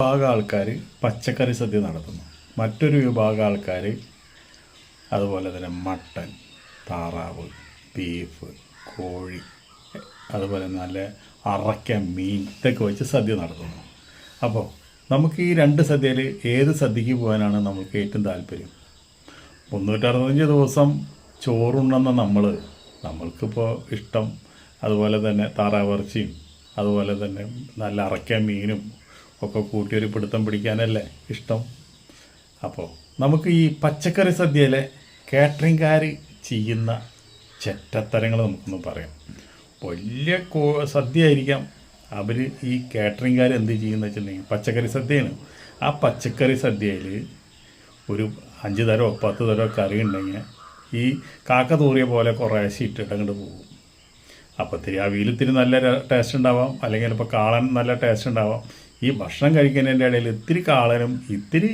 വിഭാഗം ആൾക്കാർ പച്ചക്കറി സദ്യ നടത്തുന്നു. മറ്റൊരു വിഭാഗം ആൾക്കാർ അതുപോലെ തന്നെ മട്ടൻ, താറാവ്, ബീഫ്, കോഴി, അതുപോലെ നല്ല അറയ്ക്ക മീൻ ഇതൊക്കെ വെച്ച് സദ്യ നടത്തുന്നു. അപ്പോൾ നമുക്ക് ഈ രണ്ട് സദ്യയിൽ ഏത് സദ്യക്ക് പോകാനാണ് നമുക്ക് ഏറ്റവും താല്പര്യം? 365 ദിവസം ചോറുണ്ടെന്ന നമ്മൾക്കിപ്പോൾ ഇഷ്ടം അതുപോലെ തന്നെ താറാവിറച്ചിയും അതുപോലെ തന്നെ നല്ല അറയ്ക്ക മീനും ഒക്കെ കൂട്ടിയൊരു പിടുത്തം പിടിക്കാനല്ലേ ഇഷ്ടം. അപ്പോൾ നമുക്ക് ഈ പച്ചക്കറി സദ്യയിലെ കാറ്ററിംഗുകാർ ചെയ്യുന്ന ചെറ്റത്തരങ്ങൾ നമുക്കൊന്ന് പറയാം. വലിയ സദ്യ ആയിരിക്കാം, അവർ ഈ കാറ്ററിംഗുകാർ എന്ത് ചെയ്യുന്ന വെച്ചിട്ടുണ്ടെങ്കിൽ പച്ചക്കറി സദ്യയാണ്. ആ പച്ചക്കറി സദ്യയിൽ ഒരു 5 തരമോ 10 തരമോ കറി ഉണ്ടെങ്കിൽ ഈ കാക്ക തൂറിയ പോലെ കുറേശ്ശെ ഇട്ടിട്ട് അങ്ങോട്ട് പോകും. അപ്പോൾ ഇത്തിരി അവിയലിത്തിരി നല്ല ടേസ്റ്റ് ഉണ്ടാവാം, അല്ലെങ്കിൽ ഇപ്പോൾ കാളൻ നല്ല ടേസ്റ്റ് ഉണ്ടാവാം. ഈ ഭക്ഷണം കഴിക്കുന്നതിൻ്റെ ഇടയിൽ ഇത്തിരി കാളനും ഇത്തിരി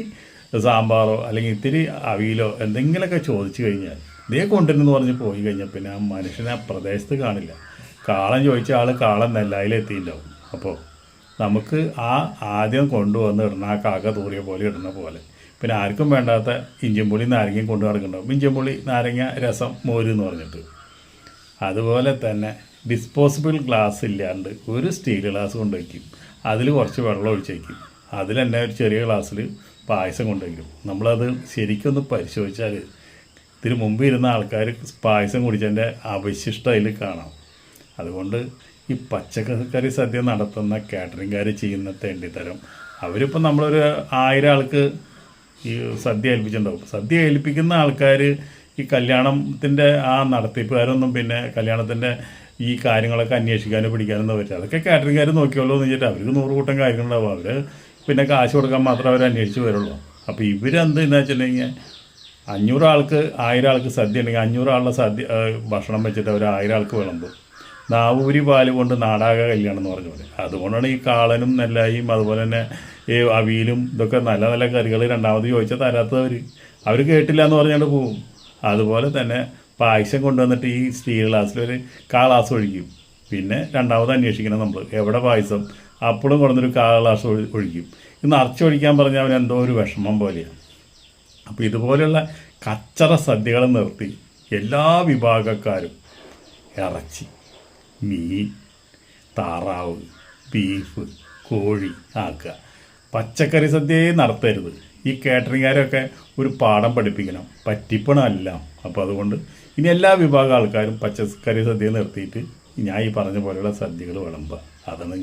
സാമ്പാറോ അല്ലെങ്കിൽ ഇത്തിരി അവിയലോ എന്തെങ്കിലുമൊക്കെ ചോദിച്ചു കഴിഞ്ഞാൽ ഇതേ കൊണ്ടുവരുന്നെന്ന് പറഞ്ഞ് പോയി കഴിഞ്ഞാൽ പിന്നെ ആ മനുഷ്യനെ ആ പ്രദേശത്ത് കാണില്ല. കാളൻ ചോദിച്ച ആൾ കാളൻ നെല്ലായിലെത്തിയിട്ടുണ്ടാവും. അപ്പോൾ നമുക്ക് ആ ആദ്യം കൊണ്ടുവന്ന് ഇടണം, ആ കാക്ക തൂറിയ പോലെ ഇടുന്ന പോലെ. പിന്നെ ആർക്കും വേണ്ടാത്ത ഇഞ്ചിമ്പുളി നാരങ്ങയും കൊണ്ടു നടക്കുന്നുണ്ടാവും. ഇഞ്ചിമ്പുളി നാരങ്ങ രസം മോര് എന്ന് പറഞ്ഞിട്ട്. അതുപോലെ തന്നെ ഡിസ്പോസിബിൾ ഗ്ലാസ് ഇല്ലാണ്ട് ഒരു സ്റ്റീൽ ഗ്ലാസ് കൊണ്ടുവയ്ക്കും, അതിൽ കുറച്ച് വെള്ളം ഒഴിച്ച് വയ്ക്കും, അതിൽ തന്നെ ഒരു ചെറിയ ഗ്ലാസ്സിൽ പായസം കൊണ്ടുവയ്ക്കും. നമ്മളത് ശരിക്കൊന്ന് പരിശോധിച്ചാൽ ഇതിന് മുമ്പ് ഇരുന്ന ആൾക്കാർ പായസം കുടിച്ചതിൻ്റെ അവശിഷ്ടം അതിൽ കാണാം. അതുകൊണ്ട് ഈ പച്ചക്കറി സദ്യ നടത്തുന്ന കാറ്ററിംഗുകാർ ചെയ്യുന്ന തെണ്ടിത്തരം, അവരിപ്പോൾ നമ്മളൊരു 1000 ആൾക്ക് ഈ സദ്യ ഏൽപ്പിച്ചിട്ടുണ്ടാവും. സദ്യ ഏൽപ്പിക്കുന്ന ആൾക്കാർ ഈ കല്യാണത്തിൻ്റെ ആ നടത്തിപ്പുകാരൊന്നും പിന്നെ കല്യാണത്തിൻ്റെ ഈ കാര്യങ്ങളൊക്കെ അന്വേഷിക്കാനോ പിടിക്കാനൊന്നും പറ്റില്ല. അതൊക്കെ കാറ്ററിംഗുകാർ നോക്കിയോളൂ എന്ന് വെച്ചിട്ട് അവർക്ക് 100 കൂട്ടം കാര്യങ്ങളുണ്ടാവും. അവർ പിന്നെ കാശ് കൊടുക്കാൻ മാത്രമേ അവർ അന്വേഷിച്ച് വരുള്ളൂ. അപ്പോൾ ഇവരെന്തെന്ന് വെച്ചിട്ടുണ്ടെങ്കിൽ 500 ആൾക്ക് 1000 ആൾക്ക് സദ്യ ഉണ്ടെങ്കിൽ 500 ആളുടെ സദ്യ ഭക്ഷണം വെച്ചിട്ട് അവർ 1000 ആൾക്ക് വിളമ്പും. നാവൂരി പാല് കൊണ്ട് നാടാക കല്യാണം എന്ന് പറഞ്ഞ പോലെ. അതുകൊണ്ടാണ് ഈ കാളനും നെല്ലായും അതുപോലെ തന്നെ ഈ അവിയലും ഇതൊക്കെ നല്ല നല്ല കറികൾ രണ്ടാമത് ചോദിച്ചാൽ തരാത്തവർ. അവർ കേട്ടില്ല എന്ന് പറഞ്ഞുകൊണ്ട് പോവും. അതുപോലെ തന്നെ പായസം കൊണ്ടുവന്നിട്ട് ഈ സ്റ്റീൽ ഗ്ലാസ്സിൽ ഒരു 1/4 ഗ്ലാസ് ഒഴിക്കും. പിന്നെ രണ്ടാമത് അന്വേഷിക്കണം നമ്മൾ എവിടെ പായസം, അപ്പോഴും കൊണ്ടുവന്നൊരു 1/4 ഗ്ലാസ് ഒഴിക്കും. ഇത് നിറച്ചൊഴിക്കാൻ പറഞ്ഞാൽ അവൻ എന്തോ ഒരു വിഷമം പോലെയാണ്. അപ്പോൾ ഇതുപോലെയുള്ള കച്ചറ സദ്യകൾ നിർത്തി എല്ലാ വിഭാഗക്കാരും ഇറച്ചി, മീൻ, താറാവ്, ബീഫ്, കോഴി ആക്കുക. പച്ചക്കറി സദ്യയെ നടത്തരുത്. ഈ കാറ്ററിംഗുകാരൊക്കെ ഒരു പാഠം പഠിപ്പിക്കണം, പറ്റിപ്പണമല്ല. അപ്പോൾ അതുകൊണ്ട് ഇനി എല്ലാ വിഭാഗം ആൾക്കാരും പച്ചക്കറി സദ്യ നിർത്തിയിട്ട് ഞാൻ ഈ പറഞ്ഞ പോലെയുള്ള സദ്യകൾ വിളമ്പുക. അതാണ്